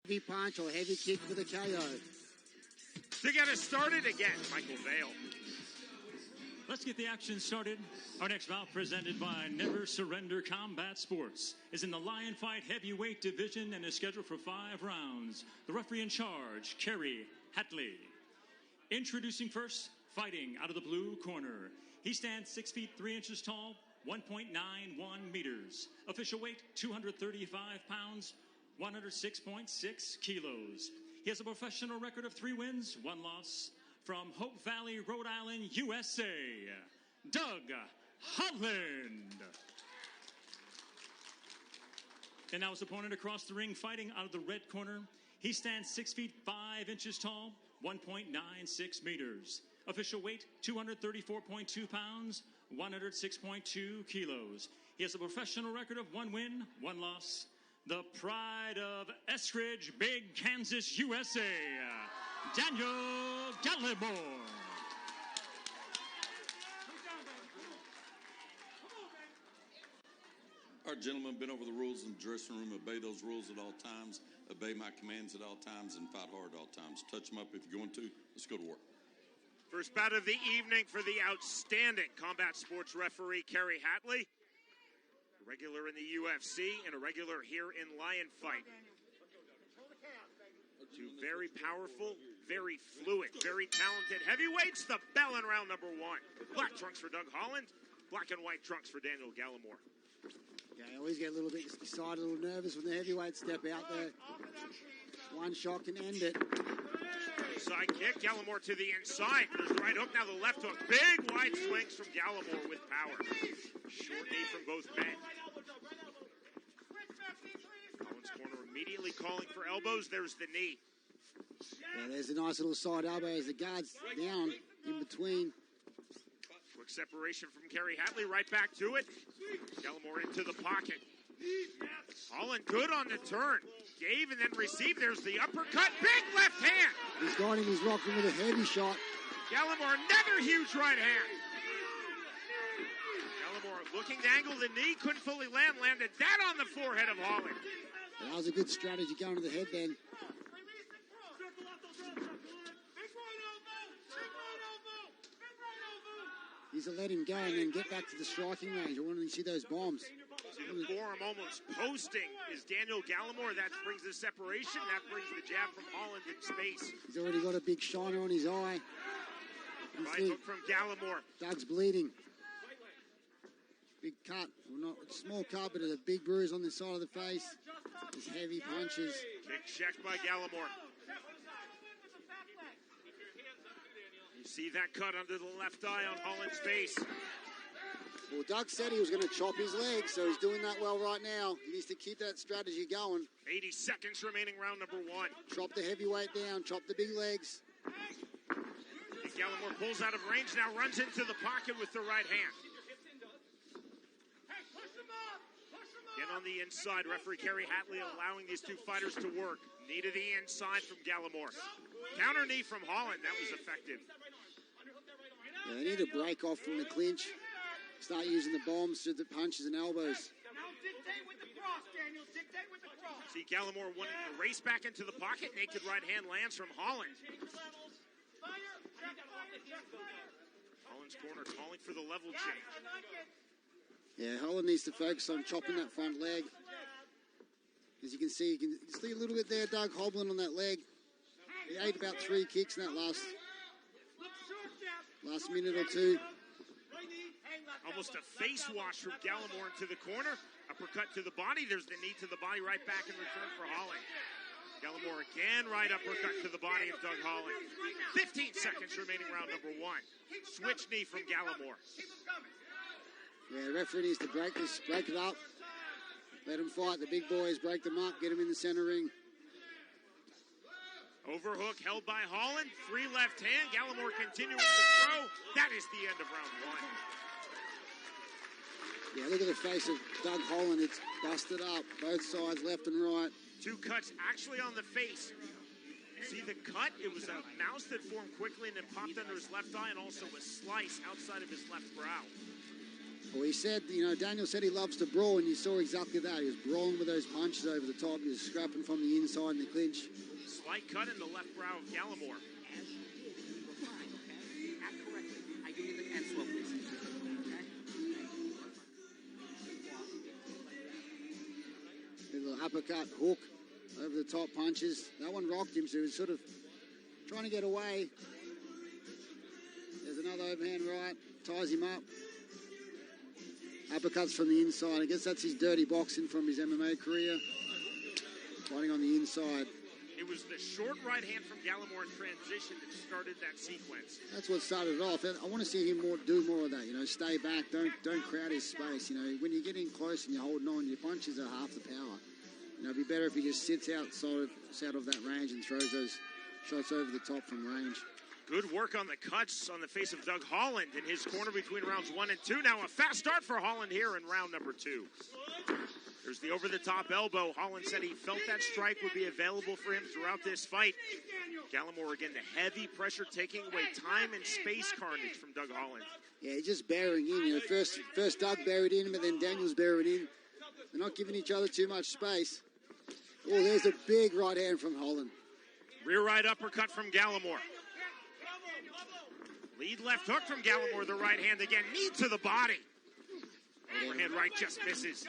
Heavy punch or heavy kick for the KO. To get us started again, Michael Vale. Let's get the action started. Our next bout, presented by Never Surrender Combat Sports, is in the Lion Fight heavyweight division and is scheduled for 5 rounds. The referee in charge, Kerry Hatley. Introducing first, fighting out of the blue corner. He stands 6 feet 3 inches tall, 1.91 meters. Official weight, 235 pounds, 106.6 kilos. He has a professional record of 3 wins, 1 loss. From Hope Valley, Rhode Island, USA, Doug Holland. And now his opponent across the ring, fighting out of the red corner. He stands 6 feet 5 inches tall, 1.96 meters. Official weight, 234.2 pounds, 106.2 kilos. He has a professional record of 1 win, 1 loss. The pride of Eskridge, Big Kansas, USA, Daniel Gallemore. Our gentlemen been over the rules in the dressing room, obey those rules at all times, obey my commands at all times, and fight hard at all times. Touch them up if you're going to. Let's go to work. First bout of the evening for the outstanding combat sports referee, Kerry Hatley. A regular in the UFC and a regular here in Lion Fight. 2 very powerful, very fluid, very talented heavyweights. The bell in round number 1. Black trunks for Doug Holland, black and white trunks for Daniel Gallemore. Yeah, I always get a little bit excited, a little nervous when the heavyweights step out there. One shot can end it. Side kick, Gallemore to the inside. There's the right hook, now the left hook. Big wide swings from Gallemore with power. Short knee from both men. Holland's corner immediately calling for elbows. There's the knee. Yeah, there's a nice little side elbow as the guard's down in between. Quick separation from Kerry Hatley, right back to it. Gallemore into the pocket. Holland good on the turn. Gave and then received. There's the uppercut. Big left hand. He's got him. He's rocking with a heavy shot. Gallemore, another huge right hand. Gallemore looking to angle the knee. Couldn't fully land. Landed that on the forehead of Holland. That was a good strategy going to the head then. He's to let him go and then get back to the striking range. I want to see those bombs. See the forearm almost posting is Daniel Gallemore. That brings the separation. That brings the jab from Holland in space. He's already got a big shiner on his eye. Right hook from Gallemore. Doug's bleeding. Big cut. Well, not a small cut, but a big bruise on the side of the face. His heavy punches. Kick checked by Gallemore. You see that cut under the left eye on Holland's face. Well, Doug said he was going to chop his leg, so he's doing that well right now. He needs to keep that strategy going. 80 seconds remaining, round number 1. Chop the heavyweight down, chop the big legs. Gallemore pulls out of range, now runs into the pocket with the right hand. Again on the inside, referee Kerry Hatley allowing these 2 fighters to work. Knee to the inside from Gallemore. Counter knee from Holland, that was effective. Yeah, they need to break off from the clinch. Start using the bombs through the punches and elbows. Now dictate with the cross, Daniel. Dictate with the cross. See Gallemore wanting to race back into the pocket. Naked right hand lands from Holland. Holland's corner calling for the level change. Yeah, Holland needs to focus on chopping that front leg. As you can see a little bit there, Doug hobbling on that leg. He ate about 3 kicks in that last minute or 2. Almost a face wash from Gallemore into the corner. Uppercut to the body. There's the knee to the body right back in return for Holland. Gallemore again, right uppercut to the body of Doug Holland. 15 seconds remaining, round number 1. Switch knee from Gallemore. Yeah, the referee needs to break it up. Let them fight. The big boys, break them up, get them in the center ring. Overhook held by Holland. 3 left hand. Gallemore continuing to throw. That is the end of round 1. Yeah, look at the face of Doug Holland. It's busted up. Both sides, left and right. 2 cuts actually on the face. See the cut? It was a mouse that formed quickly and then popped under his left eye, and also a slice outside of his left brow. Well, he said, Daniel said he loves to brawl, and you saw exactly that. He was brawling with those punches over the top. He was scrapping from the inside in the clinch. Slight cut in the left brow of Gallemore. As you did, you were fine, okay? Act correctly. I give you the and slow, please. Okay? Little uppercut, hook, over the top punches. That one rocked him, so he was sort of trying to get away. There's another overhand right, ties him up. Uppercuts from the inside. I guess that's his dirty boxing from his MMA career. Fighting on the inside. It was the short right hand from Gallemore in transition that started that sequence. That's what started it off. I want to see him do more of that. Stay back. Don't crowd his space. When you get in close and you're holding on, your punches are half the power. It'd be better if he just sits out of that range and throws those shots over the top from range. Good work on the cuts on the face of Doug Holland in his corner between rounds 1 and 2. Now a fast start for Holland here in round number 2. There's the over-the-top elbow. Holland said he felt that strike would be available for him throughout this fight. Gallemore again, the heavy pressure taking away time and space carnage from Doug Holland. Yeah, he's just bearing in. First Doug buried in, but then Daniel's buried in. They're not giving each other too much space. Oh, there's a big right hand from Holland. Rear right uppercut from Gallemore. Lead left hook from Gallemore, the right hand again. Knee to the body. Overhand right just misses.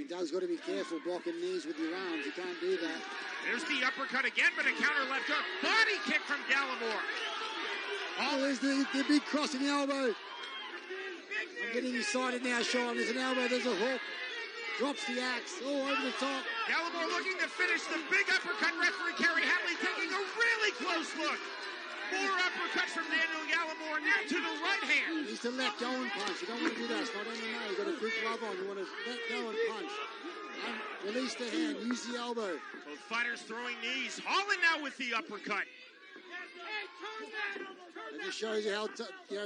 Doug's got to be careful blocking knees with your arms. You can't do that. There's the uppercut again, but a counter left hook. Body kick from Gallemore. Oh, there's the big crossing elbow. I'm getting excited now, Sean. There's an elbow, there's a hook. Drops the axe. Oh, over the top. Gallemore looking to finish the big uppercut. Referee Kerry Hatley taking a really close look. More uppercuts from Daniel Gallemore, now to the right hand. He needs to let go and punch. You don't want to do that. It's not MMA. You've got a big glove on. You want to let go and punch. And release the hand. Use the elbow. Both fighters throwing knees. Holland now with the uppercut. It just shows you how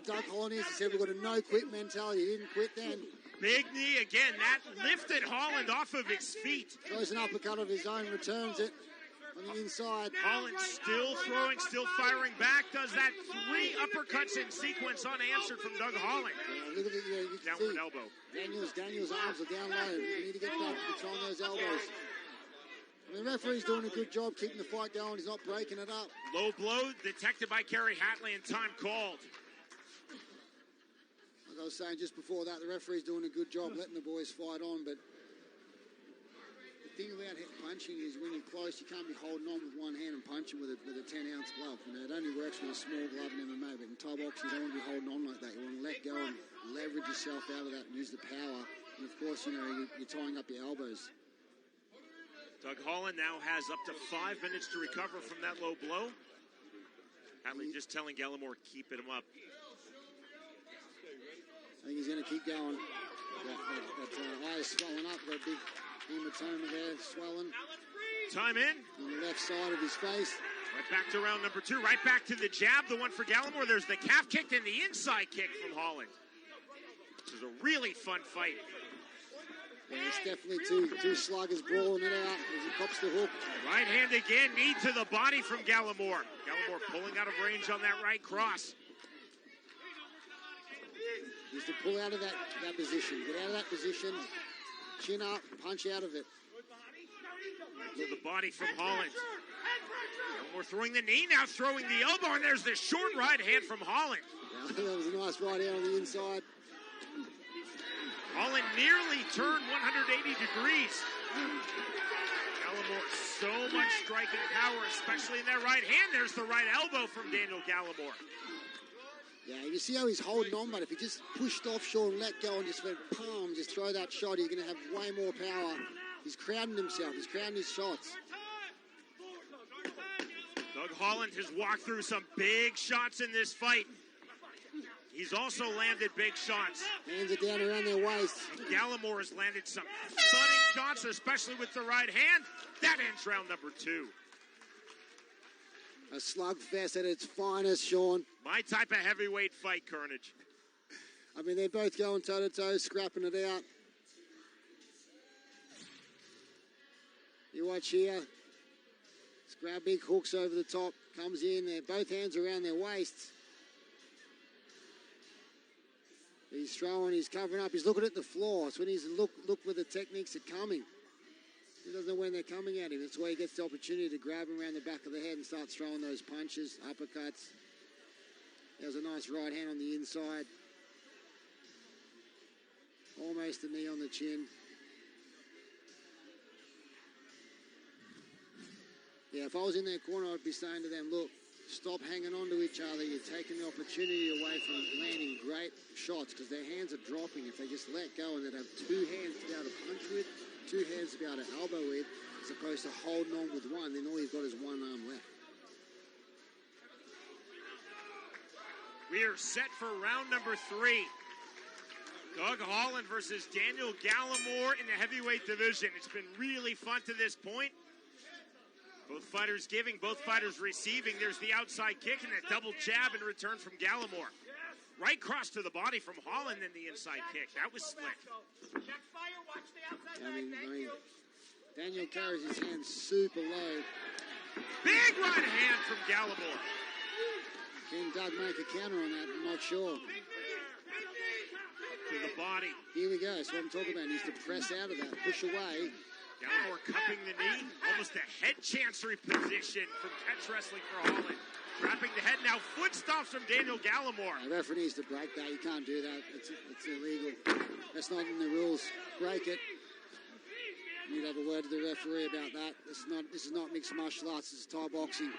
Doug Holland is. He said we've got a no-quit mentality. He didn't quit then. Big knee again. That lifted Holland off of his feet. Throws an uppercut of his own, returns it. On the inside. Holland still throwing, still firing back. Does that 3 uppercuts in sequence unanswered from Doug Holland. Look at it, you can downward see elbow. Daniel's arms are down low. You need to get back and throwing those elbows. The referee's doing a good job keeping the fight going. He's not breaking it up. Low blow detected by Kerry Hatley and time called. Like I was saying just before that, the referee's doing a good job letting the boys fight on, but the thing about punching is when you're close, you can't be holding on with one hand and punching with a 10-ounce glove. It only works with a small glove in MMA, but in Thai boxing, you don't want to be holding on like that. You want to let go and leverage yourself out of that and use the power. And of course, you're tying up your elbows. Doug Holland now has up to 5 minutes to recover from that low blow. Hatley just telling Gallemore, keep him up. I think he's going to keep going. That eye is swelling up. Got a big hematoma there, swelling. Time in. On the left side of his face. Right back to round number 2. Right back to the jab, the one for Gallemore. There's the calf kick and the inside kick from Holland. This is a really fun fight. Yeah, it's definitely two sluggers brawling it out as he pops the hook. Right hand again, knee to the body from Gallemore. Gallemore pulling out of range on that right cross. He needs to pull out of that position. Get out of that position. Chin up, punch out of it. To the body from Holland. Gallemore throwing the knee, now throwing the elbow, and there's the short right hand from Holland. Yeah, that was a nice right hand on the inside. Holland nearly turned 180 degrees. Gallemore, so much striking power, especially in that right hand. There's the right elbow from Daniel Gallemore. Yeah, you see how he's holding on, but if he just pushed off short and let go and just went palm, just throw that shot, he's going to have way more power. He's crowding himself. He's crowding his shots. Doug Holland has walked through some big shots in this fight. He's also landed big shots. Hands are down around their waist. Gallemore has landed some stunning shots, especially with the right hand. That ends round number 2. A slugfest at its finest, Sean. My type of heavyweight fight, Carnage. I mean, they're both going toe-to-toe, scrapping it out. You watch here. Grab big hooks over the top. Comes in there. Both hands around their waists. He's throwing, he's covering up, he's looking at the floor. It's when he's look where the techniques are coming. He doesn't know when they're coming at him. That's why he gets the opportunity to grab him around the back of the head and start throwing those punches, uppercuts. There's a nice right hand on the inside. Almost a knee on the chin. Yeah, if I was in their corner, I'd be saying to them, look, stop hanging on to each other. You're taking the opportunity away from landing great shots because their hands are dropping. If they just let go and they'd have two hands to be able to punch with, two hands to be able to elbow with, as opposed to holding on with one, then all you've got is one arm left. We are set for round number 3. Doug Holland versus Daniel Gallemore in the heavyweight division. It's been really fun to this point. Both fighters giving, both fighters receiving. There's the outside kick and a double jab in return from Gallemore. Right cross to the body from Holland and the inside kick. That was slick. I mean, Daniel carries his hands super low. Big right hand from Gallemore. Can Doug make a counter on that? I'm not sure. To the body. Here we go. That's what I'm talking about. He needs to press out of that. Push away. Gallemore cupping the knee. Almost a head chancery position from catch wrestling for Holland. Trapping the head. Now foot stomps from Daniel Gallemore. The referee needs to break that. You can't do that. It's illegal. That's not in the rules. Break it. You need to have a word to the referee about that. This is not mixed martial arts. This is Thai boxing.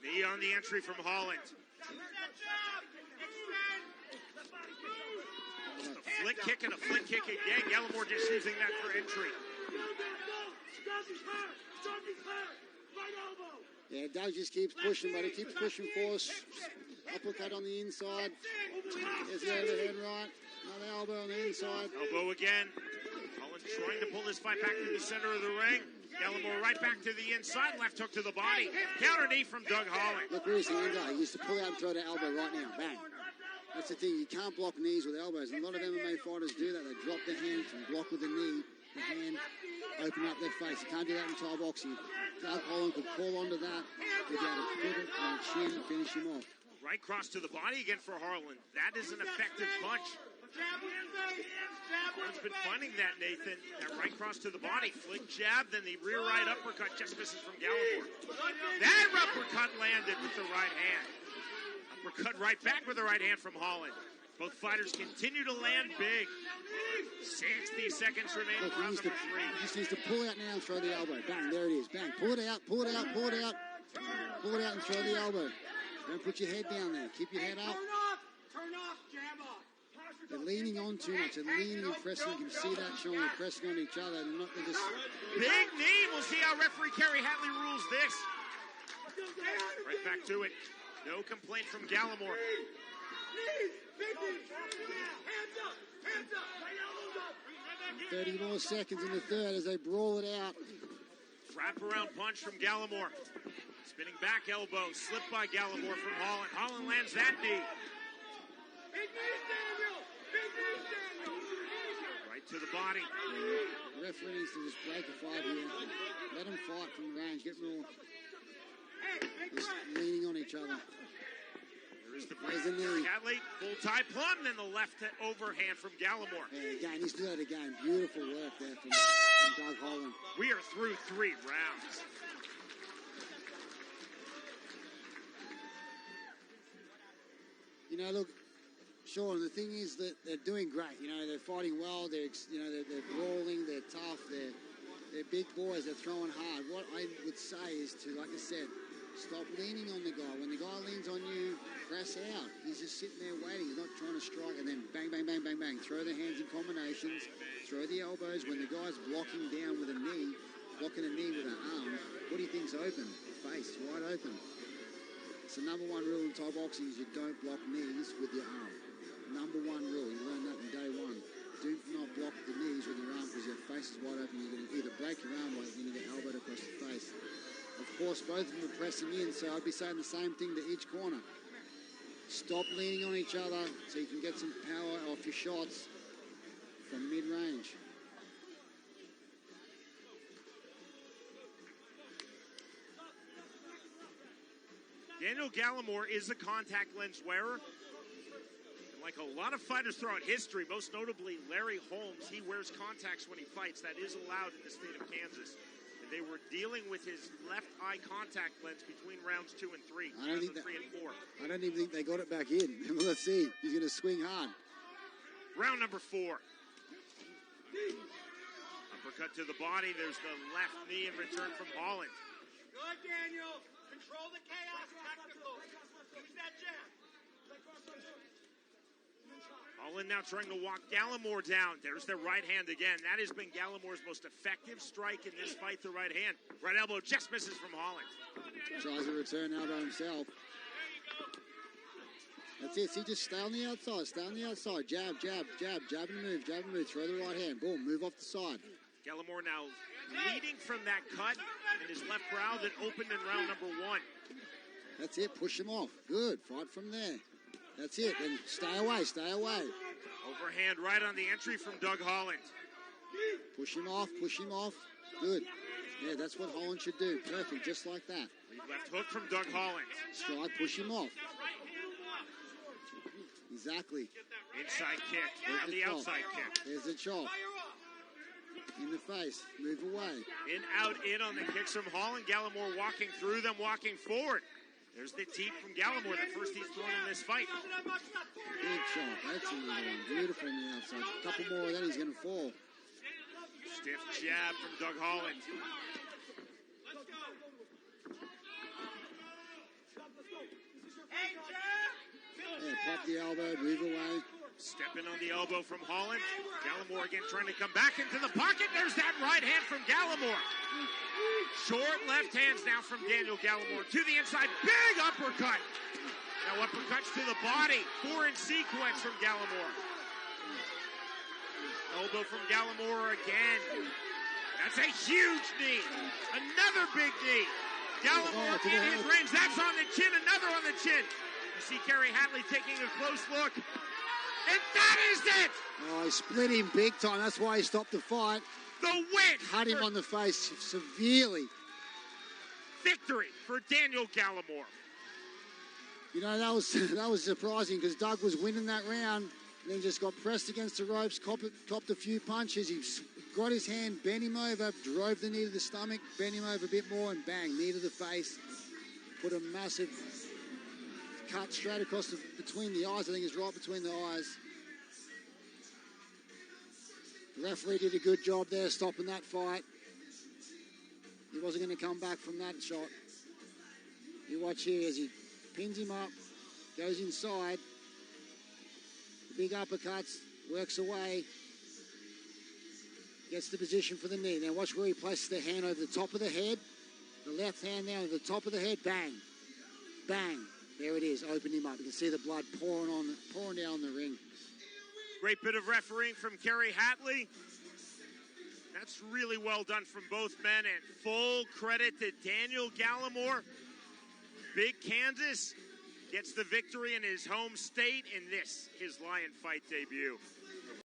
Knee on the entry from Holland. Just a flick kick and a flick kick again. Gallemore just using that for entry. Yeah, Doug just keeps pushing, but he keeps pushing for us. Uppercut on the inside. There's the overhead right. Another elbow on the inside. Elbow again. Holland trying to pull this fight back to the center of the ring. Gallemore right back to the inside. Left hook to the body. Counter knee from Doug Holland. Look where he's hand go. He used to pull out and throw the elbow right now. Bang. That's the thing. You can't block knees with elbows. And a lot of MMA fighters do that. They drop the hand and block with the knee. The hand open up their face. You can't do that in Thai boxing. Doug Holland could call onto that. He'd be able to put it on the chin and finish him off. Right cross to the body again for Holland. That is an effective punch. Holland's been finding that, Nathan. That right cross to the body. Flick jab, then the rear right uppercut just misses from Gallemore. That uppercut landed with the right hand. Uppercut right back with the right hand from Holland. Both fighters continue to land big. 60 seconds remain for round number 3. He just needs to pull out now and throw the elbow. Bang, there it is. Bang. Pull it out, pull it out, pull it out. Pull it out and throw the elbow. Don't put your head down there. Keep your head up. Turn off, jab off. They're leaning on too much. They're leaning and pressing. You can see that showing. They're pressing on each other. They're just... Big knee. We'll see how referee Kerry Hatley rules this. Right back to it. No complaint from Gallemore. 30 more seconds in the third as they brawl it out. Wrap-around punch from Gallemore. Spinning back elbow. Slipped by Gallemore from Holland. Holland lands that knee. Right to the body. The referee needs to just break a fight here. Let them fight from the range. Get more. Just leaning on each other. There's the break from Kerry Hatley. Full tie plum, then the left overhand from Gallemore. Yeah, again, he's doing it again. Beautiful work there from Doug Holland. We are through 3 rounds. You know, look, Sean, the thing is that they're doing great. You know, they're fighting well. They're brawling. They're tough. They're big boys. They're throwing hard. What I would say is to, like I said, stop leaning on the guy. When the guy leans on you, press out. He's just sitting there waiting. He's not trying to strike. And then bang, bang, bang, bang, bang. Throw the hands in combinations. Throw the elbows. When the guy's blocking down with a knee, blocking a knee with an arm, what do you think's open? The face, wide open. It's the number 1 rule in Thai boxing is you don't block knees with your arm. Number 1 rule. You learn that in day 1. Do not block the knees with your arm because your face is wide open. You're going to either break your arm or you're going to get elbowed across the face. Of course, both of them are pressing in, so I'd be saying the same thing to each corner. Stop leaning on each other so you can get some power off your shots from mid-range. Daniel Gallemore is a contact lens wearer. Like a lot of fighters throughout history, most notably Larry Holmes, he wears contacts when he fights. That is allowed in the state of Kansas. And they were dealing with his left eye contact lens between rounds 2 and 3. I don't think three and 4. I don't even think they got it back in. Let's see. He's going to swing hard. Round number 4. Uppercut to the body. There's the left knee in return from Holland. Good, Daniel. Control the chaos tactical. Use that jab. Holland now trying to walk Gallemore down. There's the right hand again. That has been Gallemore's most effective strike in this fight, the right hand. Right elbow just misses from Holland. Tries a return elbow himself. That's it. See, just stay on the outside. Stay on the outside. Jab, jab, jab. Jab and move. Jab and move. Throw the right hand. Boom. Move off the side. Gallemore now leading from that cut in his left brow that opened in round number 1. That's it. Push him off. Good. Fight from there. That's it. Then stay away. Stay away. Overhand right on the entry from Doug Holland. Push him off. Push him off. Good. Yeah, that's what Holland should do. Perfect. Just like that. Left hook from Doug Holland. Stride. Push him off. Exactly. Inside kick. Now the outside kick. There's the chop. In the face. Move away. In, out, in on the kicks from Holland. Gallemore walking through them, walking forward. There's the teep from Gallemore, the first he's thrown in this fight. Big chop. That's another one. Beautiful on the outside. A couple more of that, he's going to fall. Stiff jab from Doug Holland. Yeah, pop the elbow, move away. Stepping on the elbow from Holland. Gallemore again trying to come back into the pocket. There's that right hand from Gallemore. Short left hands now from Daniel Gallemore to the inside. Big uppercut. Now uppercuts to the body. 4 in sequence from Gallemore. Elbow from Gallemore again. That's a huge knee. Another big knee. Gallemore in his range. That's on the chin. Another on the chin. You see Kerry Hatley taking a close look. And that is it! Oh, he split him big time. That's why he stopped the fight. The win! Cut him on the face severely. Victory for Daniel Gallemore. You know, that was surprising because Doug was winning that round and then just got pressed against the ropes, copped a few punches. He got his hand, bent him over, drove the knee to the stomach, bent him over a bit more, and bang, knee to the face. Put a massive cut straight across between the eyes. I think it's right between the eyes. The referee did a good job there stopping that fight. He wasn't going to come back from that shot. You watch here as he pins him up, goes inside. The big uppercuts, works away. Gets the position for the knee. Now watch where he places the hand over the top of the head. The left hand now over the top of the head. Bang. Bang. There it is. Open him up. You can see the blood pouring down the ring. Great bit of refereeing from Kerry Hatley. That's really well done from both men, and full credit to Daniel Gallemore. Big Kansas gets the victory in his home state in this, his Lion Fight debut.